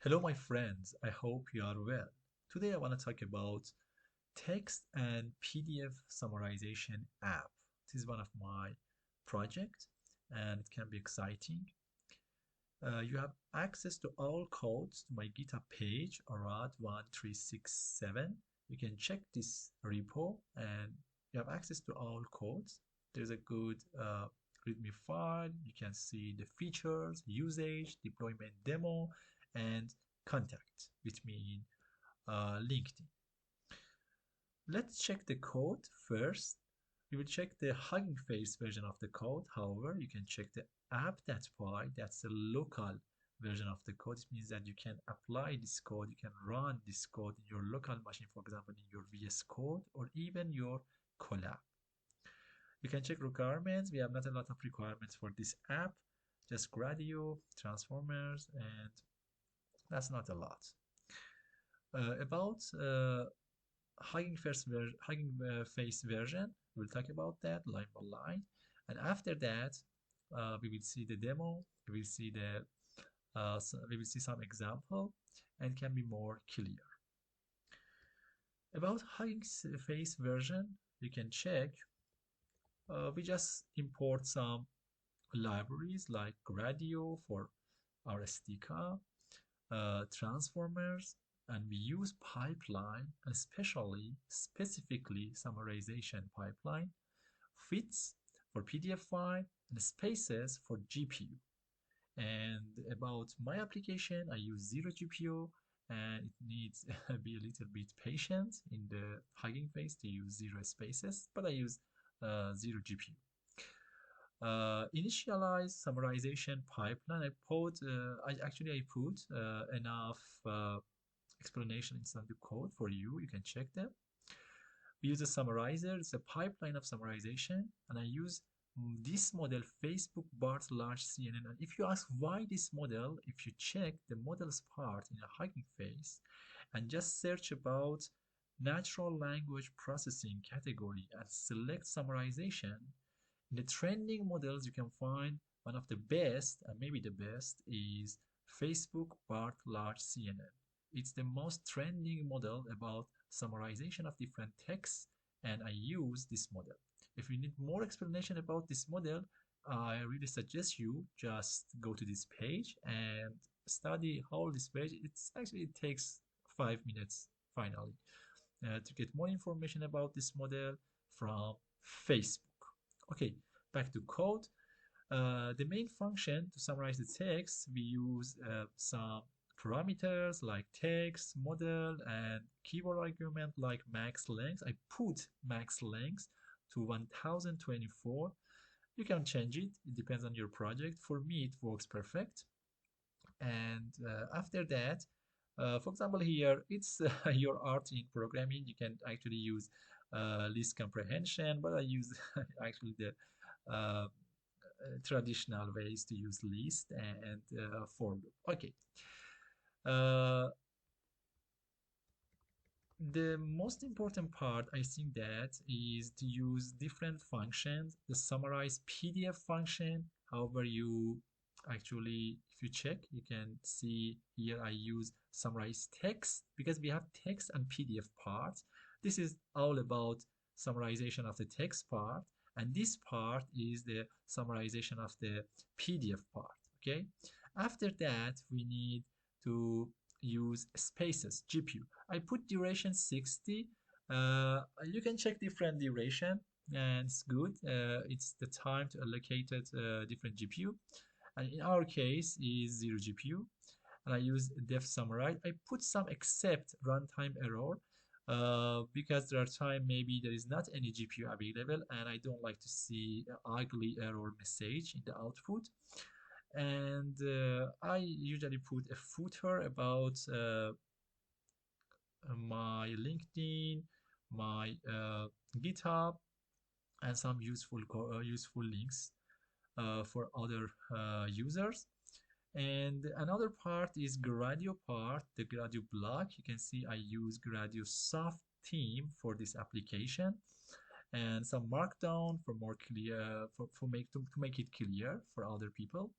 Hello, my friends. I hope you are well. Today, I want to talk about text and PDF summarization app. This is one of my projects, and it can be exciting. You have access to all codes to my GitHub page, arad1367. You can check this repo, and you have access to all codes. There's a good README file. You can see the features, usage, deployment demo, and contact with me in LinkedIn. Let's check the code first. We will check the Hugging Face version of the code. However, you can check the app.py. That's the local version of the code. It means that you can apply this code. You can run this code in your local machine, for example, in your VS Code or even your Colab. You can check requirements. We have not a lot of requirements for this app, just Gradio, transformers, and that's not a lot. About Hugging Face version, we'll talk about that line by line. And after that, we will see the demo. We will see we will see some example, and can be more clear. About Hugging Face version, you can check. We just import some libraries like Gradio for our SDK, transformers, and we use pipeline, and specifically summarization pipeline, fits for PDF file, and spaces for GPU. And about my application, I use zero GPU, and it needs be a little bit patient in the Hugging Face to use zero spaces, but I use zero GPU. Initialize summarization pipeline. I put enough explanation inside the code for you. You can check them. We use a summarizer. It's a pipeline of summarization, and I use this model, Facebook BART large CNN. And if you ask why this model, if you check the models part in a Hugging Face and just search about natural language processing category and select summarization, in the trending models you can find one of the best, and maybe the best, is Facebook BART large CNN. It's the most trending model about summarization of different texts, and I use this model. If you need more explanation about this model, I really suggest you just go to this page and study all this page. It takes 5 minutes finally to get more information about this model from Facebook. Okay, back to code. The main function to summarize the text, we use some parameters like text, model, and keyword argument like max length. I put max length to 1024. You can change it. It depends on your project. For me, it works perfect. And after that, for example, here it's your art in programming. You can actually use list comprehension, but I use actually the traditional ways to use list and for loop. Okay. The most important part, I think, that is to use different functions. The summarize PDF function, however, you actually, if you check, you can see here I use summarize text because we have text and PDF parts. This is all about summarization of the text part, and this part is the summarization of the PDF part. Okay. After that, we need to use spaces, GPU. I put duration 60. You can check different duration, and it's good. It's the time to allocate different GPU. And in our case is 0 GPU. And I use def summarize. I put some except runtime error because there are times maybe there is not any GPU available, and I don't like to see an ugly error message in the output. And I usually put a footer about my LinkedIn, my GitHub, and some useful links for other users. And another part is Gradio part, the Gradio block. You can see I use Gradio soft theme for this application, and some markdown for more clear to make it clear for other people.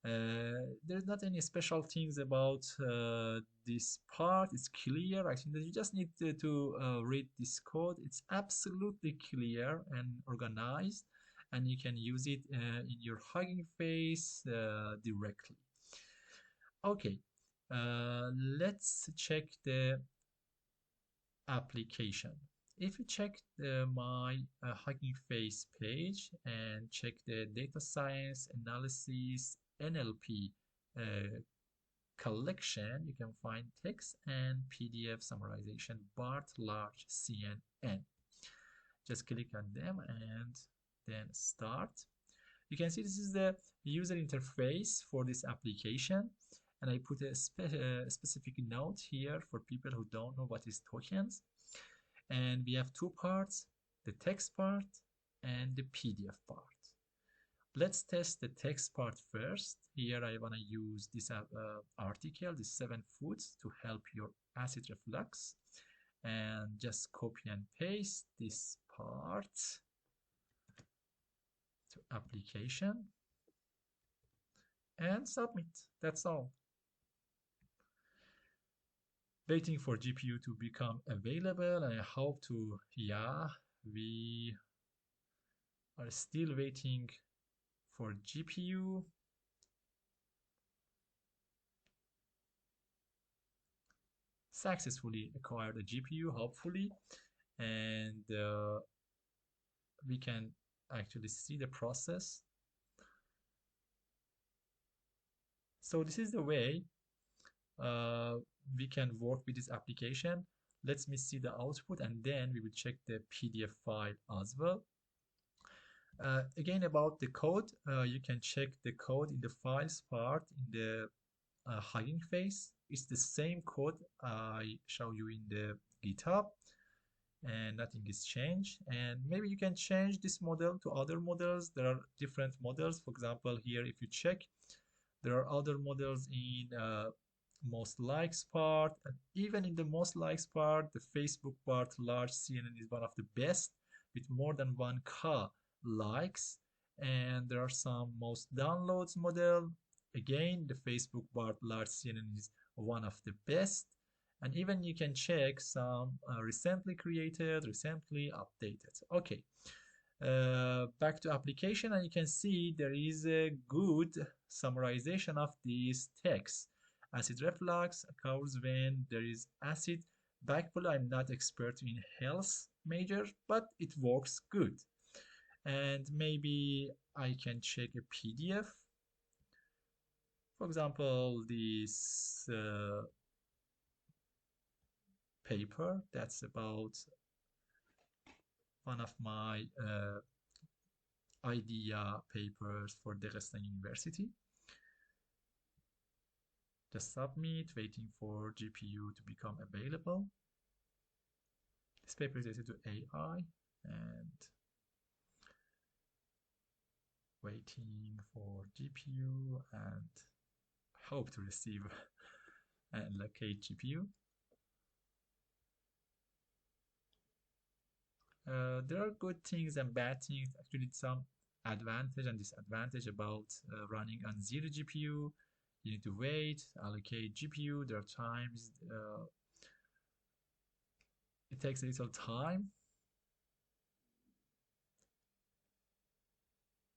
There's not any special things about this part. It's clear. I think that you just need to read this code. It's absolutely clear and organized, and you can use it in your Hugging Face directly. Okay, let's check the application. If you check my Hugging Face page and check the data science analysis NLP collection, you can find text and PDF summarization BART large CNN. Just click on them and then start. You can see this is the user interface for this application, and I put a specific note here for people who don't know what is tokens. And we have two parts, the text part and the PDF part. Let's test the text part first. Here I want to use this article, this 7 foods to help your acid reflux, and just copy and paste this part to application and submit. That's all. Waiting for GPU to become available, and I hope to, yeah, we are still waiting for GPU. Successfully acquired a GPU, hopefully, and we can actually see the process. So this is the way we can work with this application. Let me see the output, and then we will check the PDF file as well. Again, about the code, you can check the code in the files part in the Hugging Face. It's the same code I show you in the GitHub, and nothing is changed. And maybe you can change this model to other models. There are different models. For example, here, if you check, there are other models in most likes part, and even in the most likes part, the Facebook part large CNN is one of the best with more than 1K likes. And there are some most downloads model. Again, the Facebook part large CNN is one of the best. And even you can check some recently created, recently updated. Okay, back to application, and you can see there is a good summarization of these text. Acid reflux occurs when there is acid backflow. I'm not expert in health major, but it works good. And maybe I can check a PDF. For example, this paper that's about one of my idea papers for Dresden University. Just submit, waiting for GPU to become available. This paper is related to AI and waiting for GPU and hope to receive and locate GPU. There are good things and bad things. Actually, some advantage and disadvantage about running on zero GPU. You need to wait, allocate GPU. There are times it takes a little time.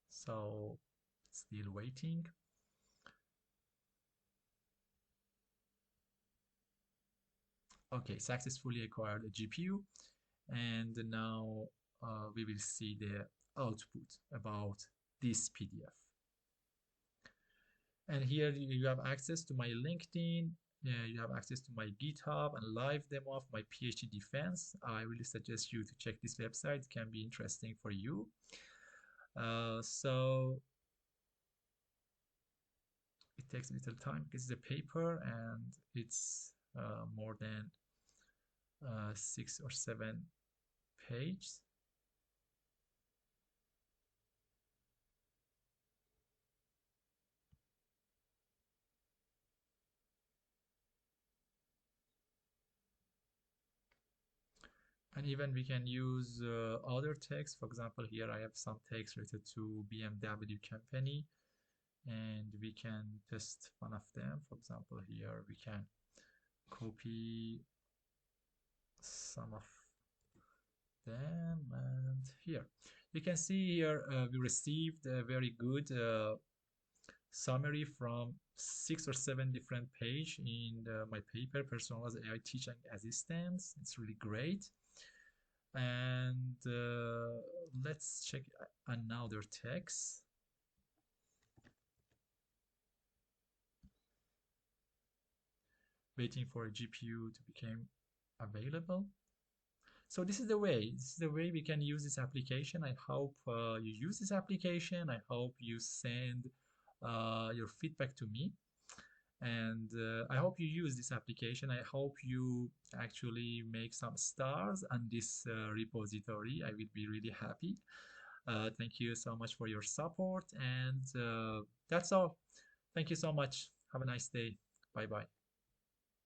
So still waiting. Okay, successfully acquired a GPU, and now we will see the output about this PDF. And here you have access to my LinkedIn, you have access to my GitHub and live demo of my PhD defense. I really suggest you to check this website. It can be interesting for you. So it takes a little time because it's a paper and it's more than 6 or 7 pages. And even we can use other text. For example, here I have some text related to BMW company. and we can test one of them. For example, here we can copy some of them, and here you can see here we received a very good summary from 6 or 7 different page in my paper, Personalized AI Teaching Assistance. It's really great. And let's check another text. Waiting for a GPU to become available. So this is the way. This is the way we can use this application. I hope you use this application. I hope you send your feedback to me. And I hope you use this application. I hope you actually make some stars on this repository. I will be really happy. Thank you so much for your support. And that's all. Thank you so much. Have a nice day. Bye bye.